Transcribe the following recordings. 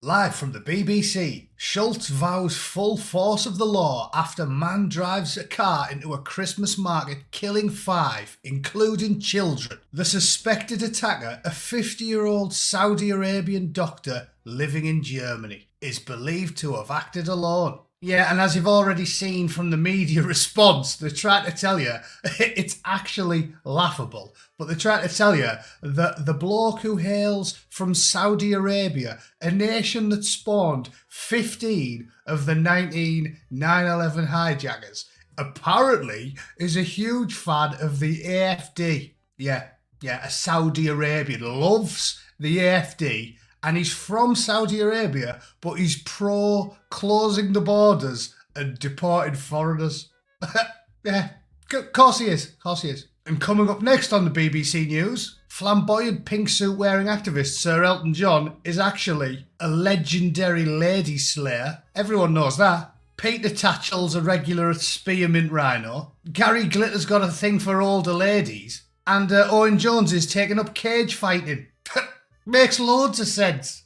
Live from the BBC, Schultz vows full force of the law after man drives a car into a Christmas market, killing 5, including children. The suspected attacker, a 50-year-old Saudi Arabian doctor living in Germany, is believed to have acted alone. Yeah, and as you've already seen from the media response, they're trying to tell you it's actually laughable. But they're trying to tell you that the bloke who hails from Saudi Arabia, a nation that spawned 15 of the 19 9/11 hijackers, apparently is a huge fan of the AFD. Yeah, a Saudi Arabian loves the AFD. And he's from Saudi Arabia, but he's pro closing the borders and deporting foreigners. Yeah, of course he is. And coming up next on the BBC News, flamboyant pink suit wearing activist Sir Elton John is actually a legendary lady slayer. Everyone knows that. Peter Tatchell's a regular at Spearmint Rhino. Gary Glitter's got a thing for older ladies. And Owen Jones is taking up cage fighting. Makes loads of sense.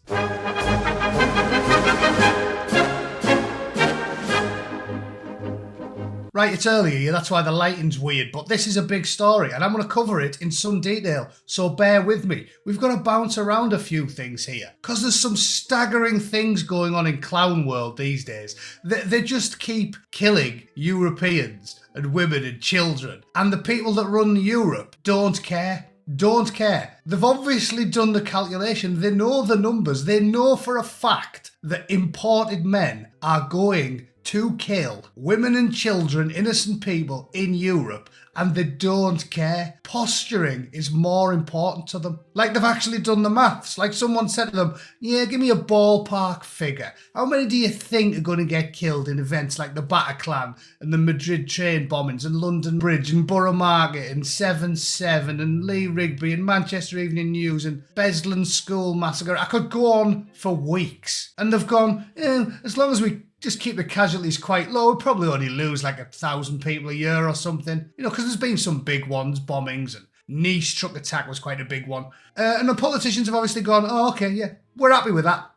Right, it's early here, that's why the lighting's weird, but this is a big story and I'm going to cover it in some detail, so bear with me. We've got to bounce around a few things here, because there's some staggering things going on in clown world these days. They just keep killing Europeans and women and children, and the people that run Europe don't care. They've obviously done the calculation. They know the numbers. They know for a fact that imported men are going to kill women and children, innocent people in Europe, and they don't care. Posturing is more important to them. Like they've actually done the maths. Like someone said to them, yeah, give me a ballpark figure. How many do you think are going to get killed in events like the Bataclan and the Madrid train bombings and London Bridge and Borough Market and 7/7 and Lee Rigby and Manchester Evening News and Beslan School Massacre? I could go on for weeks. And they've gone, as long as we just keep the casualties quite low, we'll probably only lose like 1,000 people a year or something. You know, because there's been some big ones, bombings, and Nice truck attack was quite a big one. And the politicians have obviously gone, oh, okay, yeah, we're happy with that.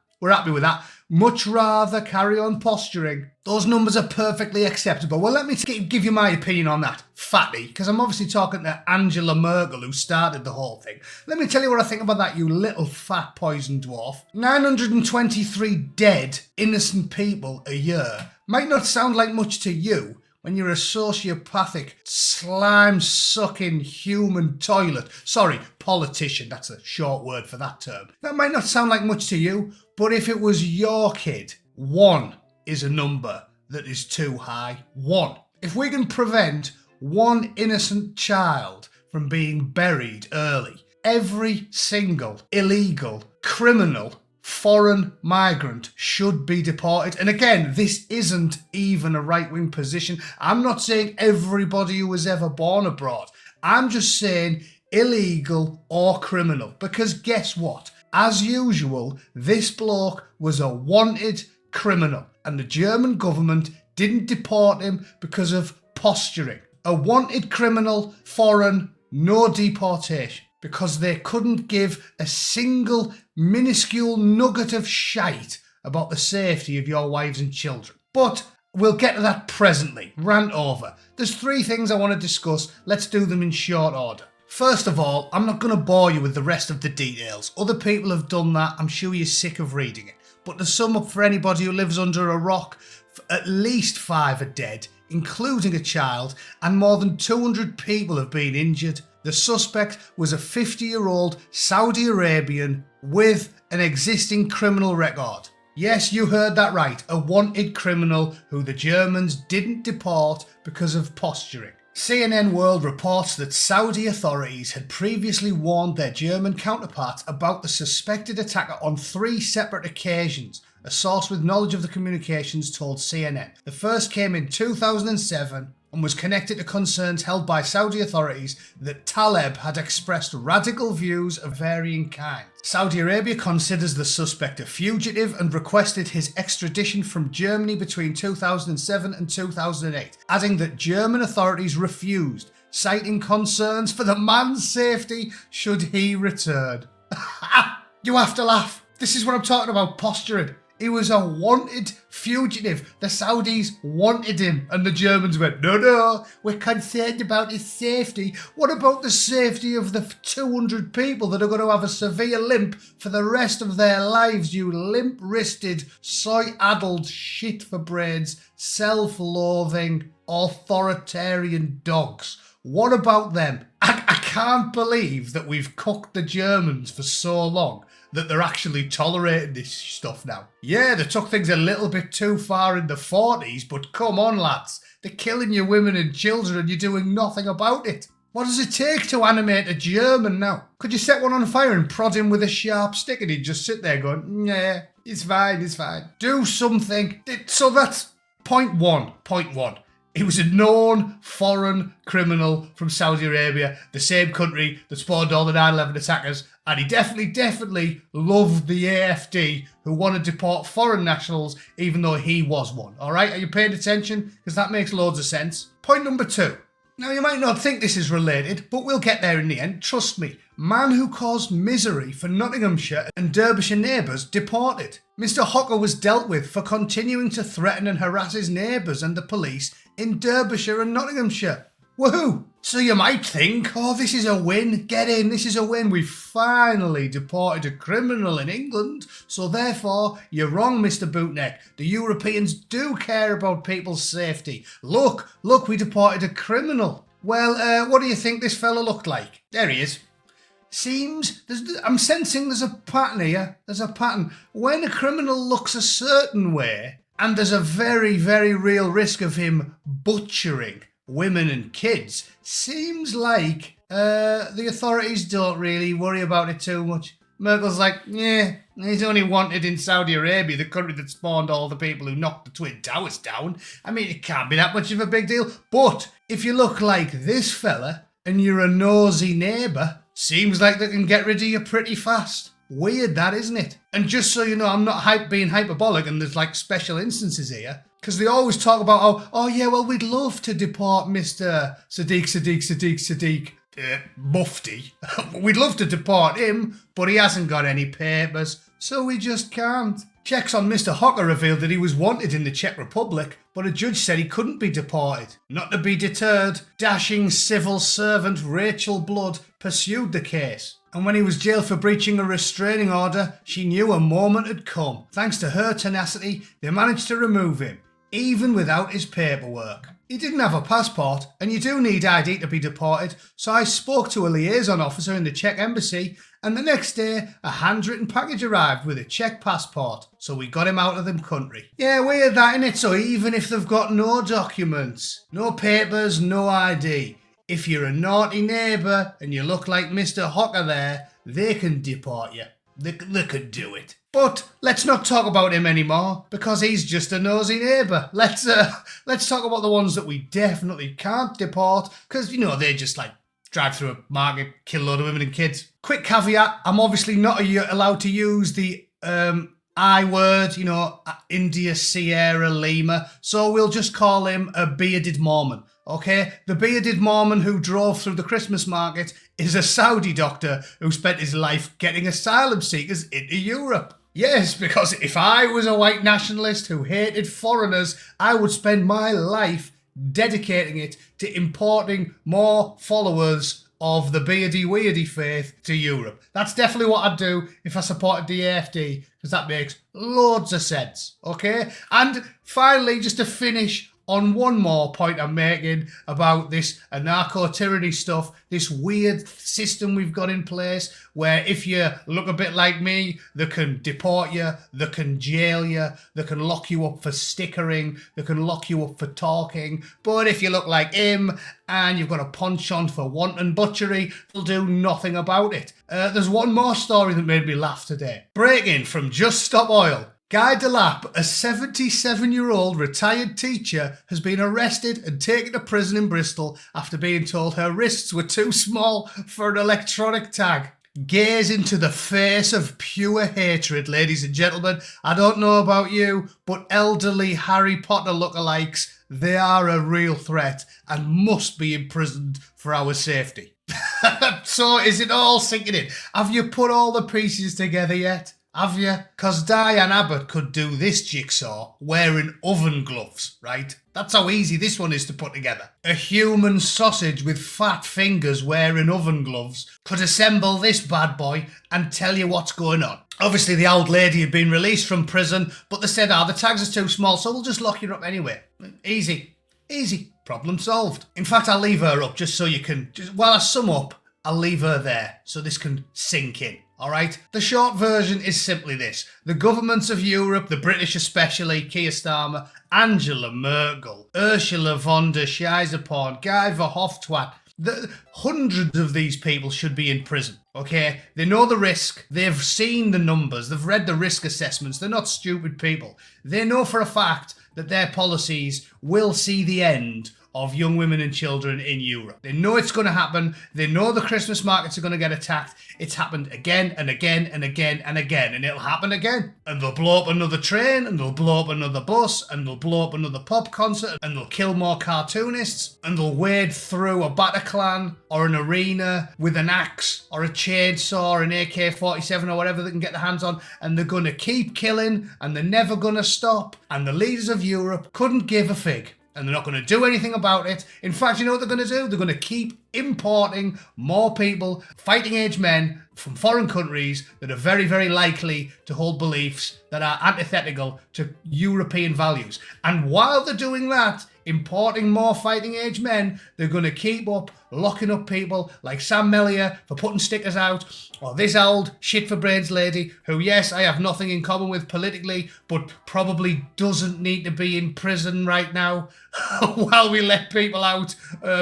Much rather carry on posturing. Those numbers are perfectly acceptable. Well, let me give you my opinion on that, fatty, because I'm obviously talking to Angela Merkel, who started the whole thing. Let me tell you what I think about that, you little fat poison dwarf. 923 dead innocent people a year might not sound like much to you when you're a sociopathic, slime-sucking human toilet. Sorry, politician, that's a short word for that term. That might not sound like much to you, but if it was your kid, 1 is a number that is too high. 1. If we can prevent 1 innocent child from being buried early, every single illegal, criminal, foreign migrant should be deported. And again, this isn't even a right-wing position. I'm not saying everybody who was ever born abroad. I'm just saying illegal or criminal. Because guess what? As usual, this bloke was a wanted criminal. And the German government didn't deport him because of posturing. A wanted criminal, foreign, no deportation. Because they couldn't give a single minuscule nugget of shite about the safety of your wives and children. But we'll get to that presently. Rant over. There's 3 things I want to discuss. Let's do them in short order. First of all, I'm not going to bore you with the rest of the details. Other people have done that. I'm sure you're sick of reading it. But to sum up for anybody who lives under a rock, at least 5 are dead, including a child, and more than 200 people have been injured. The suspect was a 50-year-old Saudi Arabian with an existing criminal record. Yes, you heard that right, a wanted criminal who the Germans didn't deport because of posturing. CNN World reports that Saudi authorities had previously warned their German counterparts about the suspected attacker on 3 separate occasions. A source with knowledge of the communications told CNN. The first came in 2007 and was connected to concerns held by Saudi authorities that Taleb had expressed radical views of varying kinds. Saudi Arabia considers the suspect a fugitive and requested his extradition from Germany between 2007 and 2008, adding that German authorities refused, citing concerns for the man's safety should he return. You have to laugh. This is what I'm talking about, posturing. He was a wanted fugitive. The Saudis wanted him, and the Germans went, no, we're concerned about his safety. What about the safety of the 200 people that are going to have a severe limp for the rest of their lives, you limp-wristed, soy-addled, shit-for-brains, self-loathing, authoritarian dogs? What about them? I can't believe that we've cooked the Germans for so long that they're actually tolerating this stuff now. Yeah, they took things a little bit too far in the 40s, but come on, lads. They're killing your women and children and you're doing nothing about it. What does it take to animate a German now? Could you set one on fire and prod him with a sharp stick and he'd just sit there going, yeah, it's fine, it's fine. Do something. So that's point one. He was a known foreign criminal from Saudi Arabia, the same country that spawned all the 9/11 attackers, and he definitely loved the AFD, who want to deport foreign nationals, even though he was one. All right, are you paying attention? Because that makes loads of sense. Point number 2. Now, you might not think this is related, but we'll get there in the end, trust me. Man who caused misery for Nottinghamshire and Derbyshire neighbours deported. Mr. Hocker was dealt with for continuing to threaten and harass his neighbours and the police in Derbyshire and Nottinghamshire. Woohoo! So you might think, oh, this is a win. Get in, this is a win. We finally deported a criminal in England. So therefore, you're wrong, Mr. Bootneck. The Europeans do care about people's safety. Look, we deported a criminal. Well, what do you think this fella looked like? There he is. I'm sensing there's a pattern here. There's a pattern. When a criminal looks a certain way, and there's a very, very real risk of him butchering women and kids, seems like the authorities don't really worry about it too much. Merkel's like, yeah, he's only wanted in Saudi Arabia, the country that spawned all the people who knocked the Twin Towers down. I mean, it can't be that much of a big deal. But if you look like this fella and you're a nosy neighbour, seems like they can get rid of you pretty fast. Weird that, isn't it? And just so you know, I'm not being hyperbolic and there's like special instances here, because they always talk about, oh yeah, well, we'd love to deport Mr. Sadiq Mufti. We'd love to deport him, but he hasn't got any papers, so we just can't. Checks on Mr. Hocker revealed that he was wanted in the Czech Republic, but a judge said he couldn't be deported. Not to be deterred, dashing civil servant Rachel Blood pursued the case. And when he was jailed for breaching a restraining order, she knew a moment had come. Thanks to her tenacity, they managed to remove him, even without his paperwork. He didn't have a passport, and you do need ID to be deported, so I spoke to a liaison officer in the Czech embassy, and the next day, a handwritten package arrived with a Czech passport, so we got him out of the country. Yeah, weird that, innit? So even if they've got no documents, no papers, no ID, if you're a naughty neighbour and you look like Mr. Hocker there, they can deport you. They could do it. But let's not talk about him anymore, because he's just a nosy neighbour. Let's talk about the ones that we definitely can't deport, because, you know, they just like drive through a market, kill a load of women and kids. Quick caveat, I'm obviously not allowed to use the I word, you know, India Sierra Lima, so we'll just call him a bearded Mormon. Okay, the bearded Mormon who drove through the Christmas market is a Saudi doctor who spent his life getting asylum seekers into Europe. Yes, because if I was a white nationalist who hated foreigners, I would spend my life dedicating it to importing more followers of the beardy weirdy faith to Europe. That's definitely what I'd do if I supported the AFD, because that makes loads of sense, okay? And finally, just to finish on one more point I'm making about this anarcho-tyranny stuff, this weird system we've got in place where if you look a bit like me, they can deport you, they can jail you, they can lock you up for stickering, they can lock you up for talking. But if you look like him and you've got a penchant for wanton butchery, they'll do nothing about it. There's one more story that made me laugh today. Breaking from Just Stop Oil. Guy Delap, a 77-year-old retired teacher, has been arrested and taken to prison in Bristol after being told her wrists were too small for an electronic tag. Gaze into the face of pure hatred, ladies and gentlemen. I don't know about you, but elderly Harry Potter lookalikes, they are a real threat and must be imprisoned for our safety. So is it all sinking in? Have you put all the pieces together yet? Have you? Because Diane Abbott could do this jigsaw wearing oven gloves, right? That's how easy this one is to put together. A human sausage with fat fingers wearing oven gloves could assemble this bad boy and tell you what's going on. Obviously, the old lady had been released from prison, but they said, the tags are too small, so we'll just lock you up anyway. Easy. Easy. Problem solved. In fact, I'll leave her up just so you can, while I sum up, I'll leave her there so this can sink in. All right? The short version is simply this. The governments of Europe, the British especially, Keir Starmer, Angela Merkel, Ursula von der Scheizerporn, Guy Verhofstadt, hundreds of these people should be in prison, okay? They know the risk. They've seen the numbers. They've read the risk assessments. They're not stupid people. They know for a fact that their policies will see the end of young women and children in Europe. They know it's going to happen. They know the Christmas markets are going to get attacked. It's happened again and again and again and again, and it'll happen again. And they'll blow up another train, and they'll blow up another bus, and they'll blow up another pop concert, and they'll kill more cartoonists, and they'll wade through a Bataclan or an arena with an axe or a chainsaw or an AK-47 or whatever they can get their hands on, and they're going to keep killing, and they're never going to stop. And the leaders of Europe couldn't give a fig. And they're not going to do anything about it. In fact, you know what they're going to do? They're going to keep importing more people, fighting age men from foreign countries that are very, very likely to hold beliefs that are antithetical to European values. And while they're doing that, importing more fighting age men, they're going to keep up locking up people like Sam Mellier for putting stickers out, or this old shit for brains lady who, yes, I have nothing in common with politically, but probably doesn't need to be in prison right now while we let people out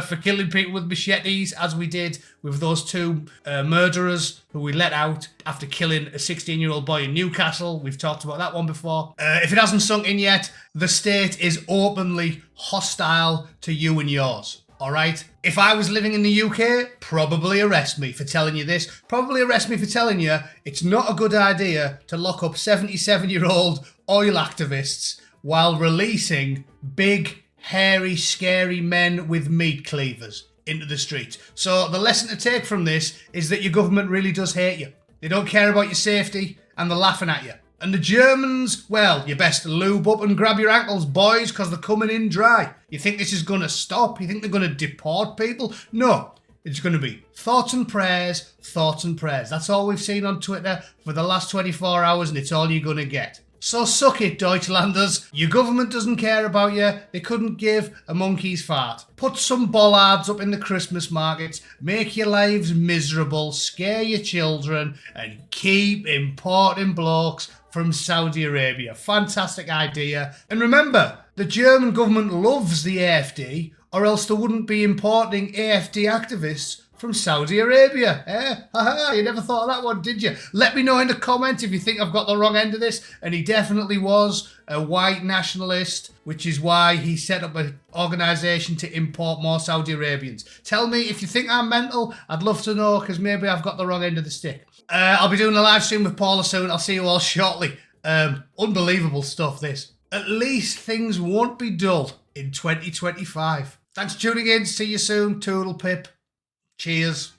for killing people with machetes, as we did with those two murderers who we let out after killing a 16-year-old boy in Newcastle. We've talked about that one before. If it hasn't sunk in yet, the state is openly hostile to you and yours. All right? If I was living in the UK, probably arrest me for telling you this. Probably arrest me for telling you it's not a good idea to lock up 77-year-old oil activists while releasing big, hairy, scary men with meat cleavers into the streets. So the lesson to take from this is that your government really does hate you. They don't care about your safety, and they're laughing at you. And the Germans, well, you best lube up and grab your ankles, boys, because they're coming in dry. You think this is going to stop? You think they're going to deport people? No. It's going to be thoughts and prayers, thoughts and prayers. That's all we've seen on Twitter for the last 24 hours, and it's all you're going to get. So suck it, Deutschlanders. Your government doesn't care about you. They couldn't give a monkey's fart. Put some bollards up in the Christmas markets, make your lives miserable, scare your children, and keep importing blokes from Saudi Arabia. Fantastic idea. And remember, the German government loves the AfD, or else they wouldn't be importing AfD activists from Saudi Arabia. You never thought of that one, did you? Let me know in the comments if you think I've got the wrong end of this. And he definitely was a white nationalist, which is why he set up an organisation to import more Saudi Arabians. Tell me if you think I'm mental. I'd love to know, because maybe I've got the wrong end of the stick. I'll be doing a live stream with Paula soon. I'll see you all shortly. Unbelievable stuff, this. At least things won't be dull in 2025. Thanks for tuning in. See you soon. Toodle pip. Cheers.